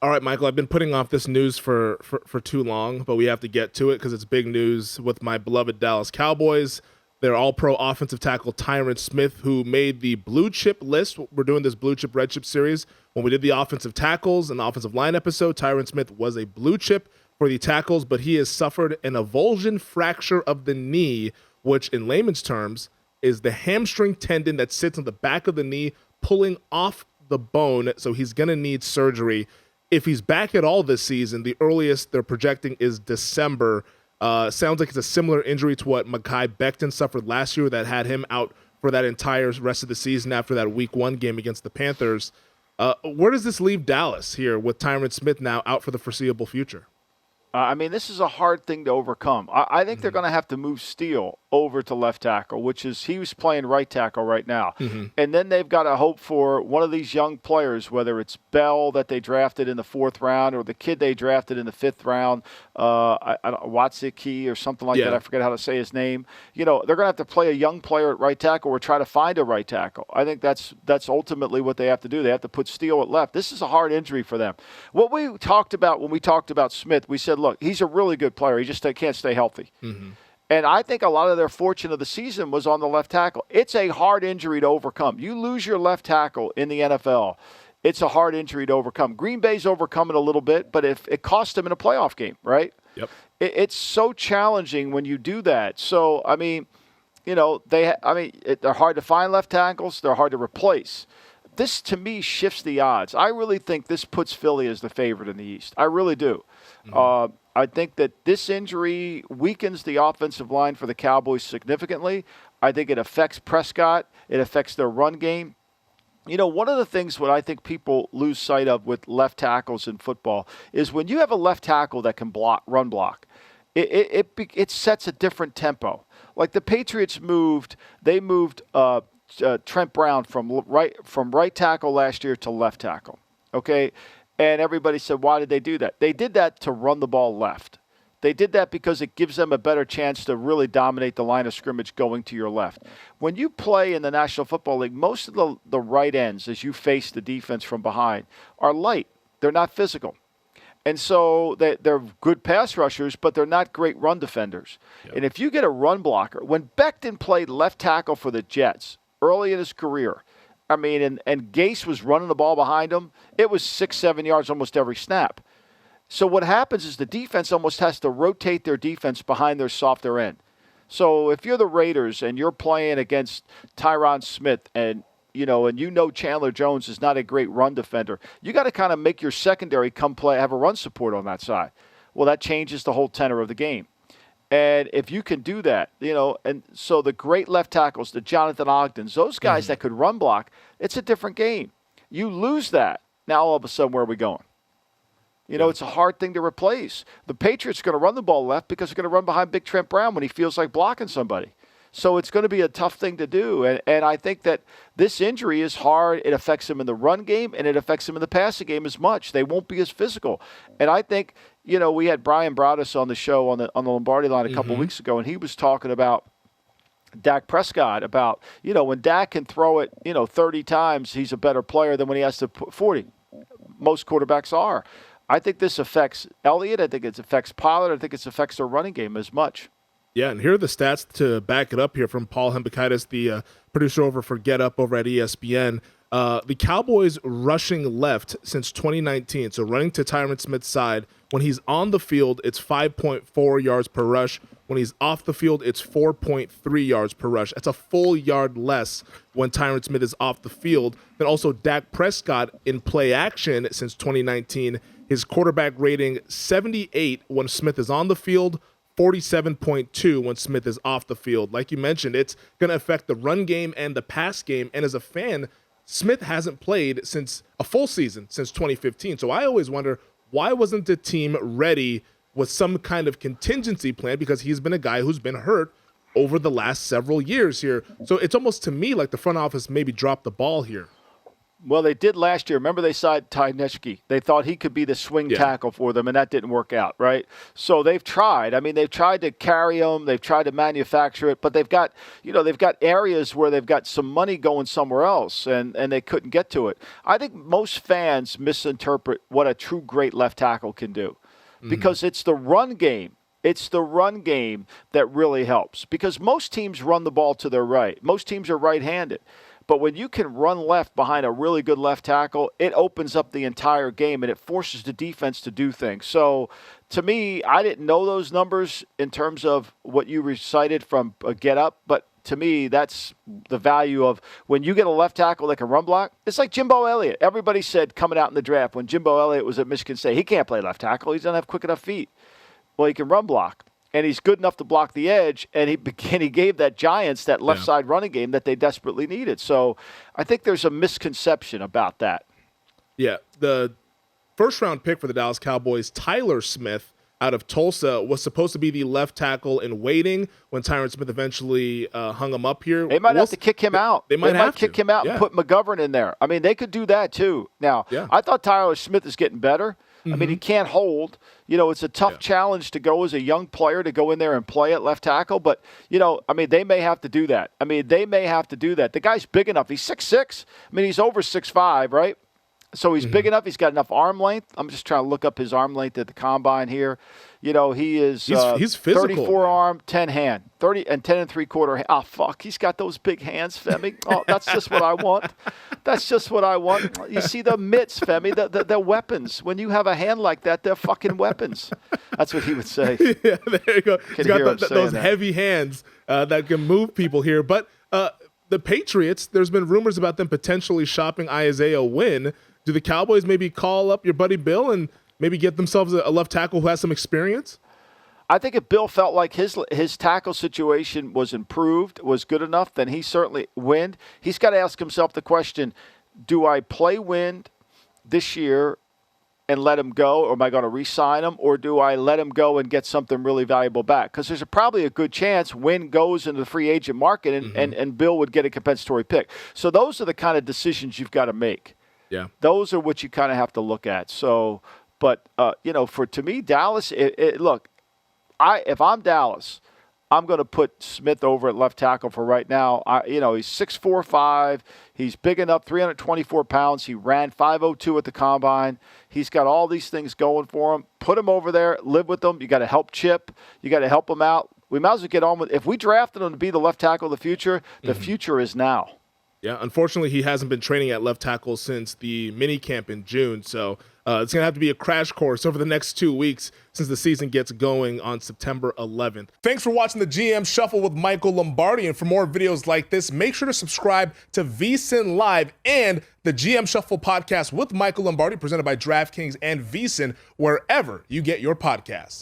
All right, Michael, I've been putting off this news for too long, but we have to get to it because it's big news with my beloved Dallas Cowboys. Their all-pro offensive tackle Tyron Smith, who made the blue chip list. We're doing this blue chip, red chip series. When we did the offensive tackles and the offensive line episode, Tyron Smith was a blue chip for the tackles, but he has suffered an avulsion fracture of the knee, which in layman's terms is the hamstring tendon that sits on the back of the knee pulling off the bone, so he's going to need surgery. If he's back at all this season, the earliest they're projecting is December. Sounds like it's a similar injury to what Mekhi Becton suffered last year that had him out for that entire rest of the season after that Week 1 game against the Panthers. Where does this leave Dallas here with Tyron Smith now out for the foreseeable future? This is a hard thing to overcome. I think they're going to have to move Steele over to left tackle, which is he was playing right tackle right now. And then they've got to hope for one of these young players, whether it's Bell that they drafted in the 4th round or the kid they drafted in the 5th round, Watsiki or something like that. I forget how to say his name. They're going to have to play a young player at right tackle or try to find a right tackle. I think that's ultimately what they have to do. They have to put Steele at left. This is a hard injury for them. What we talked about when we talked about Smith, we said, look, he's a really good player. He just can't stay healthy. And I think a lot of their fortune of the season was on the left tackle. It's a hard injury to overcome. You lose your left tackle in the NFL, it's a hard injury to overcome. Green Bay's overcome it a little bit, but if it cost them in a playoff game, right? Yep. It's so challenging when you do that. So, they're hard to find left tackles. They're hard to replace. This, to me, shifts the odds. I really think this puts Philly as the favorite in the East. I really do. I think that this injury weakens the offensive line for the Cowboys significantly. I think it affects Prescott. It affects their run game. One of the things what I think people lose sight of with left tackles in football is when you have a left tackle that can run block, it sets a different tempo. Like the Patriots moved Trent Brown from right tackle last year to left tackle. Okay. And everybody said, why did they do that? They did that to run the ball left. They did that because it gives them a better chance to really dominate the line of scrimmage going to your left. When you play in the National Football League, most of the right ends, as you face the defense from behind, are light. They're not physical. And so they're good pass rushers, but they're not great run defenders. Yep. And if you get a run blocker, when Becton played left tackle for the Jets early in his career, and Gase was running the ball behind him, it was 6-7 yards almost every snap. So what happens is the defense almost has to rotate their defense behind their softer end. So if you're the Raiders and you're playing against Tyron Smith and Chandler Jones is not a great run defender, you got to kind of make your secondary have a run support on that side. Well, that changes the whole tenor of the game. And if you can do that, and so the great left tackles, the Jonathan Ogdens, those guys that could run block, it's a different game. You lose that, now all of a sudden, where are we going? It's a hard thing to replace. The Patriots are going to run the ball left because they're going to run behind Big Trent Brown when he feels like blocking somebody. So it's going to be a tough thing to do. And I think that this injury is hard. It affects him in the run game, and it affects him in the passing game as much. They won't be as physical. And I think, we had Brian Broaddus on the show on the Lombardi line a couple of weeks ago, and he was talking about Dak Prescott, about, when Dak can throw it, 30 times, he's a better player than when he has to put 40. Most quarterbacks are. I think this affects Elliott. I think it affects Pollard. I think it affects their running game as much. Yeah, and here are the stats to back it up here from Paul Hembakaitis, the producer over for Get Up over at ESPN. The Cowboys rushing left since 2019, so running to Tyron Smith's side. When he's on the field, it's 5.4 yards per rush. When he's off the field, it's 4.3 yards per rush. That's a full yard less when Tyron Smith is off the field. Then also Dak Prescott in play action since 2019. His quarterback rating 78 when Smith is on the field, 47.2 when Smith is off the field. Like you mentioned, it's going to affect the run game and the pass game. And as a fan, Smith hasn't played since a full season since 2015. So I always wonder, why wasn't the team ready with some kind of contingency plan? Because he's been a guy who's been hurt over the last several years here. So it's almost to me like the front office maybe dropped the ball here. Well, they did last year. Remember they signed Tyneschke. They thought he could be the swing tackle for them, and that didn't work out, right? So they've tried. I mean, they've tried to carry him. They've tried to manufacture it, but they've got areas where they've got some money going somewhere else, and they couldn't get to it. I think most fans misinterpret what a true great left tackle can do because it's the run game. It's the run game that really helps because most teams run the ball to their right. Most teams are right-handed. But when you can run left behind a really good left tackle, it opens up the entire game and it forces the defense to do things. So, to me, I didn't know those numbers in terms of what you recited from a get up, but to me, that's the value of when you get a left tackle that can run block. It's like Jimbo Elliott. Everybody said coming out in the draft when Jimbo Elliott was at Michigan State, he can't play left tackle. He doesn't have quick enough feet. Well, he can run block. And he's good enough to block the edge, and he gave that Giants that left side running game that they desperately needed. So I think there's a misconception about that. Yeah, the first-round pick for the Dallas Cowboys, Tyron Smith, out of Tulsa, was supposed to be the left tackle in waiting when Tyron Smith eventually hung him up here. They might have to kick him out. They might kick him out and put McGovern in there. I mean, they could do that too. Now, I thought Tyron Smith is getting better. I mean, he can't hold. It's a tough challenge to go as a young player to go in there and play at left tackle. But, I mean, they may have to do that. The guy's big enough. He's 6'6". I mean, he's over 6'5", right? So he's big enough. He's got enough arm length. I'm just trying to look up his arm length at the combine here. He is he's physical, 34 arm, 10 hand, 30 and 10 3/4 hand. Oh, fuck. He's got those big hands, Femi. Oh, that's just what I want. That's just what I want. You see the mitts, Femi, the weapons. When you have a hand like that, they're fucking weapons. That's what he would say. Yeah, there you go. He's got those heavy hands that can move people here. But the Patriots, there's been rumors about them potentially shopping Isaiah Wynn. Do the Cowboys maybe call up your buddy Bill and maybe get themselves a left tackle who has some experience? I think if Bill felt like his tackle situation was improved, was good enough, then he certainly Wynn. He's got to ask himself the question, do I play Wynn this year and let him go, or am I going to re-sign him, or do I let him go and get something really valuable back? Because there's probably a good chance Wynn goes into the free agent market and Bill would get a compensatory pick. So those are the kind of decisions you've got to make. Yeah, those are what you kind of have to look at. So, but to me, Dallas. Look, if I'm Dallas, I'm going to put Smith over at left tackle for right now. He's 6'4", He's big enough, 324 pounds. He ran 5.02 at the combine. He's got all these things going for him. Put him over there. Live with him. You got to help Chip. You got to help him out. We might as well get on with. If we drafted him to be the left tackle of the future future is now. Yeah, unfortunately, he hasn't been training at left tackle since the mini camp in June, so it's going to have to be a crash course over the next 2 weeks since the season gets going on September 11th. Thanks for watching the GM Shuffle with Michael Lombardi, and for more videos like this, make sure to subscribe to VSiN Live and the GM Shuffle podcast with Michael Lombardi, presented by DraftKings and VSiN, wherever you get your podcasts.